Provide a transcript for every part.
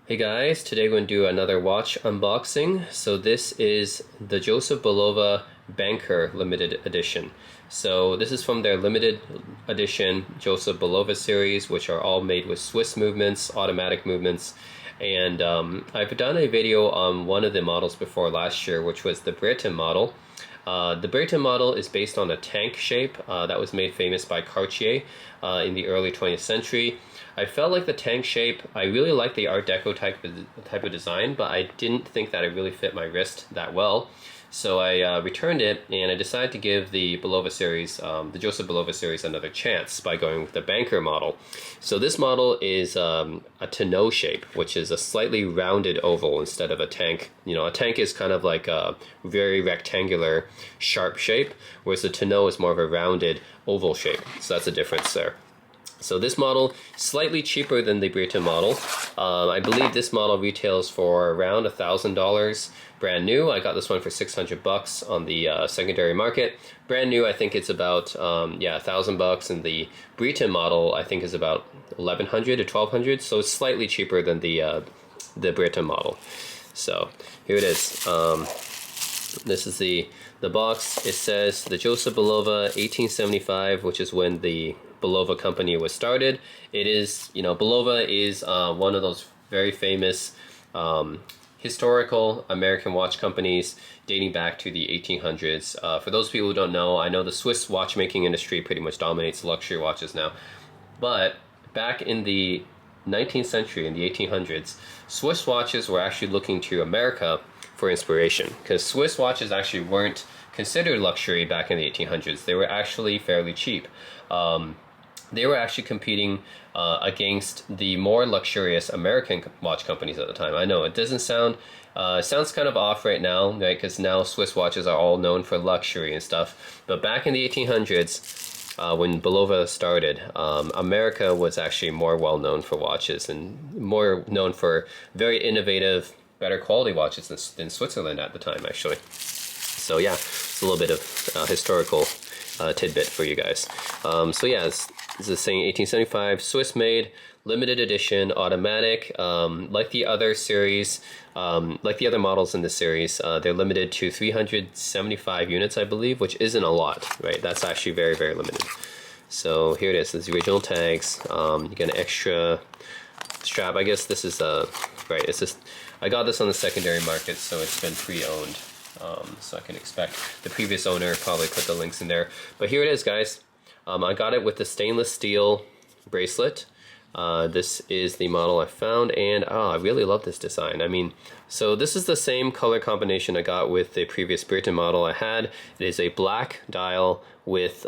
Hey guys, today we're going to do another watch unboxing. So this is the Bulova Banker limited edition. So this is from their limited edition Bulova series, which are all made with Swiss movements, automatic movements. And I've done a video on one of the models before last year, which was the Britain model. The Britain model is based on a tank shape that was made famous by Cartier in the early 20th century. I felt like the tank shape, I really liked the Art Deco type of design, but I didn't think that it really fit my wrist that well. So I returned it, and I decided to give the Bulova series, the Joseph Bulova series, another chance by going with the Banker model. So this model is a tonneau shape, which is a slightly rounded oval instead of a tank. You know, a tank is kind of like a very rectangular, sharp shape, whereas the tonneau is more of a rounded oval shape. So that's a difference there. So this model, slightly cheaper than the Britain model. I believe this model retails for around $1,000 brand new. I got this one for 600 bucks on the secondary market. Brand new, I think it's about $1,000, and the Britain model I think is about 1,100 to 1,200. So it's slightly cheaper than the Britain model. So here it is. This is the box. It says the Joseph Bulova 1875, which is when the Bulova company was started. It is, you know, Bulova is one of those very famous historical American watch companies dating back to the 1800s. For those people who don't know, I know the Swiss watchmaking industry pretty much dominates luxury watches now. But back in the 19th century, in the 1800s, Swiss watches were actually looking to America for inspiration, because Swiss watches actually weren't considered luxury back in the 1800s. They were actually fairly cheap. They were actually competing against the more luxurious American watch companies at the time. I know it doesn't sound, sounds kind of off right now, right? Because now Swiss watches are all known for luxury and stuff. But back in the 1800s, when Bulova started, America was actually more well known for watches and more known for very innovative, better quality watches than Switzerland at the time, actually. So yeah, it's a little bit of historical tidbit for you guys. So yeah, this is saying 1875, Swiss made, limited edition, automatic. Like the other series, like the other models in the series, they're limited to 375 units, I believe, which isn't a lot, right? That's actually very, very limited. So here it is, the original tags. You get an extra strap. I guess this is right, it's just, I got this on the secondary market, so it's been pre-owned. So I can expect the previous owner probably put the links in there. But here it is, guys. I got it with the stainless steel bracelet. This is the model I found, and I really love this design. I mean, so this is the same color combination I got with the previous Britain model I had. It is a black dial with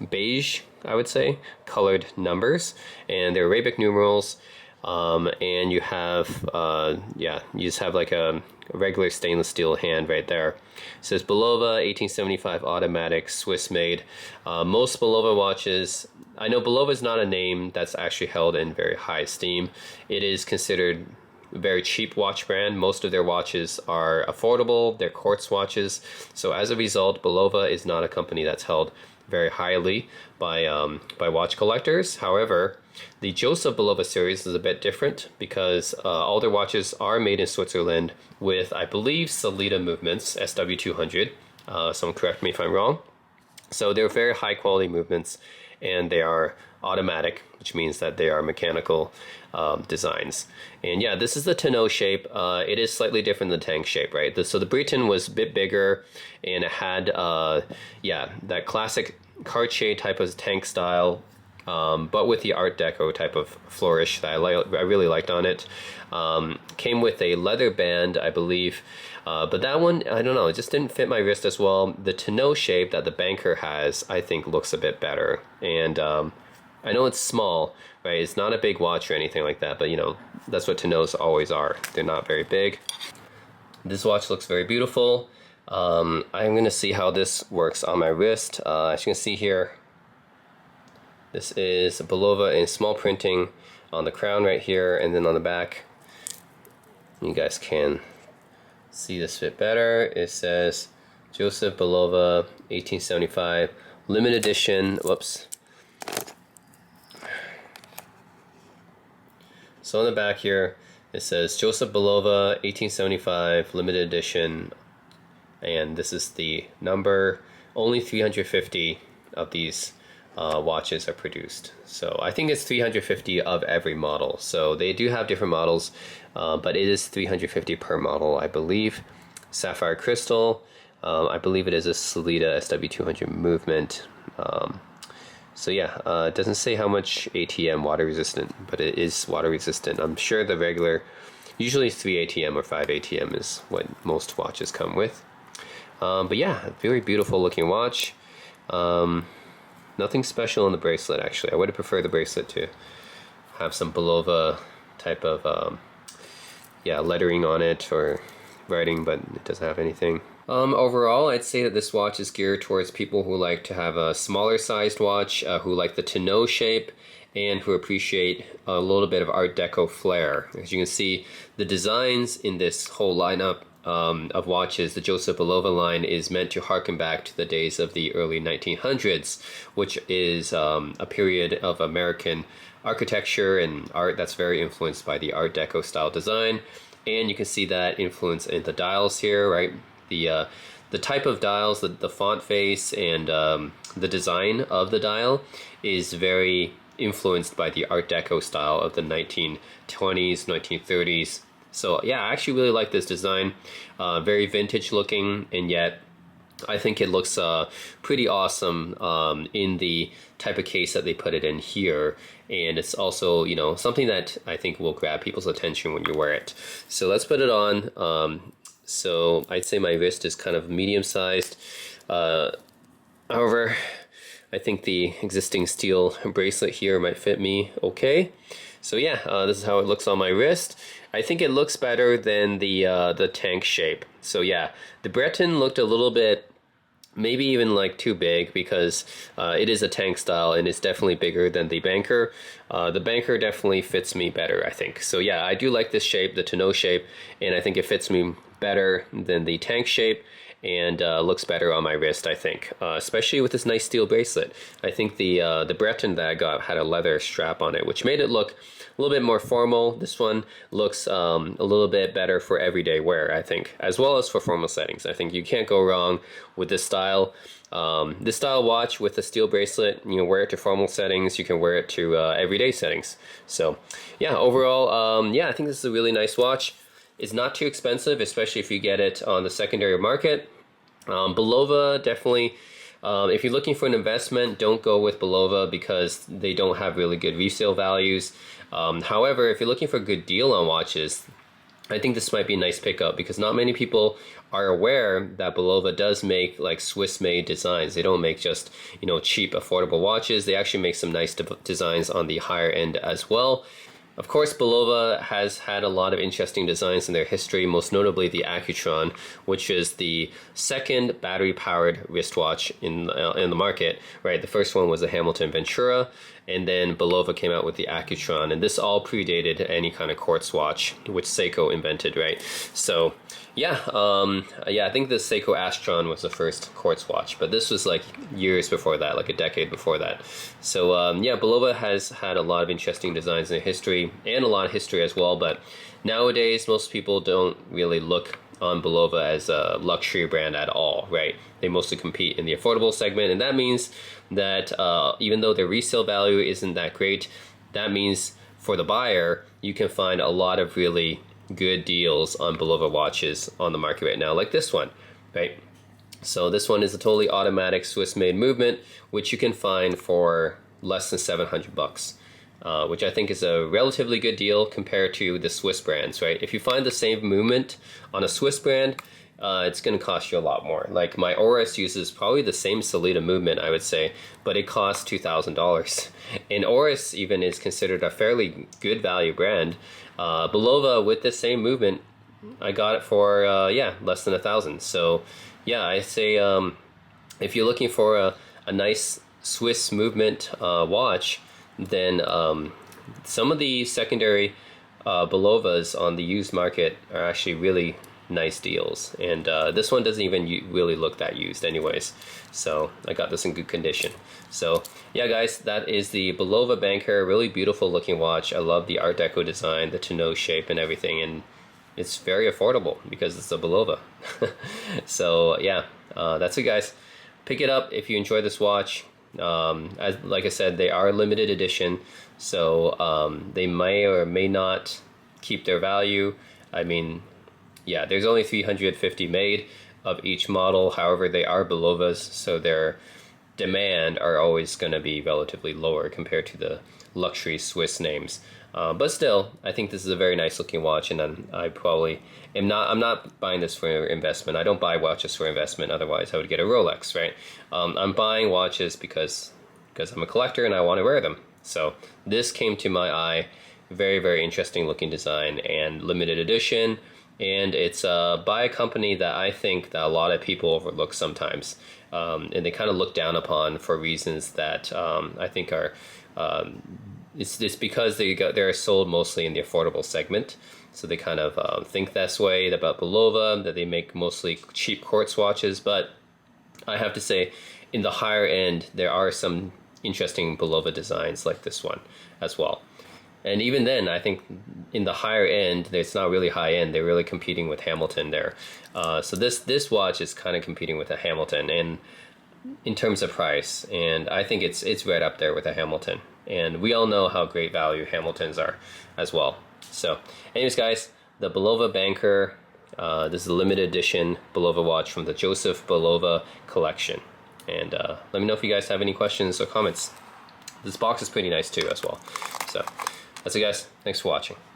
beige, I would say, colored numbers, and they're Arabic numerals. And you have, you just have like a regular stainless steel hand right there. It says Bulova 1875 automatic, Swiss made. Most Bulova watches, I know Bulova is not a name that's actually held in very high esteem. It is considered a very cheap watch brand. Most of their watches are affordable, they're quartz watches. So as a result, Bulova is not a company that's held very highly by watch collectors. However, the Joseph Bulova series is a bit different because all their watches are made in Switzerland with, I believe, Salita movements, SW200. Someone correct me if I'm wrong. So they're very high quality movements, and they are automatic, which means that they are mechanical designs. And yeah, this is the tonneau shape. It is slightly different than the tank shape, right? So the Britain was a bit bigger, and it had, that classic Cartier type of tank style, but with the Art Deco type of flourish that I really liked on it. Came with a leather band, I believe, but that one, I don't know, it just didn't fit my wrist as well. The tonneau shape that the Banker has, I think, looks a bit better. And I know it's small, right? It's not a big watch or anything like that, but you know, that's what tonneaus always are. They're not very big. This watch looks very beautiful. I'm going to see how this works on my wrist. As you can see here, this is Bulova in small printing on the crown right here, and then on the back, you guys can see this bit better. It says Joseph Bulova 1875 limited edition. Whoops. So on the back here, It says Joseph Bulova 1875 limited edition, and this is the number. Only 350 of these watches are produced. So I think it's 350 of every model. So they do have different models, but it is 350 per model, I believe. Sapphire crystal. I believe it is a Sellita SW200 movement. So yeah, it doesn't say how much ATM water resistant, but it is water resistant. I'm sure the regular, usually 3 ATM or 5 ATM is what most watches come with. But yeah, very beautiful looking watch. Nothing special on the bracelet, actually. I would have preferred the bracelet to have some Bulova type of lettering on it or writing, but it doesn't have anything. Overall, I'd say that this watch is geared towards people who like to have a smaller sized watch, who like the tonneau shape, and who appreciate a little bit of Art Deco flair. As you can see, the designs in this whole lineup of watches, the Joseph Bulova line, is meant to harken back to the days of the early 1900s, which is a period of American architecture and art that's very influenced by the Art Deco style design. And you can see that influence in the dials here, right? The type of dials, the font face, and the design of the dial is very influenced by the Art Deco style of the 1920s, 1930s. So yeah, I actually really like this design. Very vintage looking, and yet I think it looks pretty awesome in the type of case that they put it in here. And it's also, you know, something that I think will grab people's attention when you wear it. So let's put it on. So I'd say my wrist is kind of medium sized. However, I think the existing steel bracelet here might fit me okay. So yeah, this is how it looks on my wrist. I think it looks better than the tank shape. So yeah, the Breton looked a little bit, maybe even like too big, because it is a tank style and it's definitely bigger than the Banker. The Banker definitely fits me better, I think. So yeah, I do like this shape, the tonneau shape, and I think it fits me better than the tank shape, and looks better on my wrist, I think, especially with this nice steel bracelet. I think the Breton that I got had a leather strap on it, which made it look a little bit more formal. This one looks a little bit better for everyday wear, I think, as well as for formal settings. I think you can't go wrong with this style. This style watch with a steel bracelet, you can wear it to formal settings, you can wear it to everyday settings. So yeah, overall, yeah, I think this is a really nice watch. It's not too expensive, especially if you get it on the secondary market. Bulova, definitely, if you're looking for an investment, don't go with Bulova because they don't have really good resale values. However, if you're looking for a good deal on watches, I think this might be a nice pickup because not many people are aware that Bulova does make like Swiss-made designs. They don't make just, you know, cheap, affordable watches. They actually make some nice designs on the higher end as well. Of course, Bulova has had a lot of interesting designs in their history, most notably the Accutron, which is the second battery-powered wristwatch in the market. Right, the first one was the Hamilton Ventura, and then Bulova came out with the Accutron, and this all predated any kind of quartz watch, which Seiko invented. Right, so yeah, I think the Seiko Astron was the first quartz watch, but this was like years before that, like a decade before that. So yeah, Bulova has had a lot of interesting designs in their history, and a lot of history as well, but nowadays most people don't really look on Bulova as a luxury brand at all, right? They mostly compete in the affordable segment, and that means that even though their resale value isn't that great, that means for the buyer, you can find a lot of really good deals on Bulova watches on the market right now, like this one, right? So this one is a totally automatic Swiss-made movement, which you can find for less than 700 bucks. Which I think is a relatively good deal compared to the Swiss brands, right? If you find the same movement on a Swiss brand, it's going to cost you a lot more. Like my Oris uses probably the same Sellita movement, I would say, but it costs $2,000. And Oris even is considered a fairly good value brand. Bulova with the same movement, I got it for less than $1,000. So yeah, I say if you're looking for a nice Swiss movement watch, then some of the secondary Bulovas on the used market are actually really nice deals. And this one doesn't even really look that used anyways, so I got this in good condition. So yeah guys, that is the Bulova Banker. Really beautiful looking watch. I love the Art Deco design, the tonneau shape and everything, and it's very affordable because it's a Bulova. So yeah, that's it guys. Pick it up if you enjoy this watch. Like I said, they are limited edition, so they may or may not keep their value. I mean, yeah, there's only 350 made of each model. However, they are Bulovas, so their demand are always going to be relatively lower compared to the luxury Swiss names. But still, I think this is a very nice looking watch, and I probably am not. I'm not buying this for investment. I don't buy watches for investment. Otherwise, I would get a Rolex, right? I'm buying watches because I'm a collector and I want to wear them. So this came to my eye. Very, very interesting looking design and limited edition. And it's by a company that I think that a lot of people overlook sometimes, and they kind of look down upon for reasons that I think are. It's because they're sold mostly in the affordable segment, so they kind of think this way about Bulova, that they make mostly cheap quartz watches. But I have to say, in the higher end, there are some interesting Bulova designs like this one as well. And even then, I think in the higher end, it's not really high end. They're really competing with Hamilton there. So this watch is kind of competing with a Hamilton, and in terms of price, and I think it's right up there with a Hamilton. And we all know how great value Hamiltons are as well. So anyways guys, the Bulova Banker, this is a limited edition Bulova watch from the Joseph Bulova collection. And let me know if you guys have any questions or comments. This box is pretty nice too as well. So that's it guys, thanks for watching.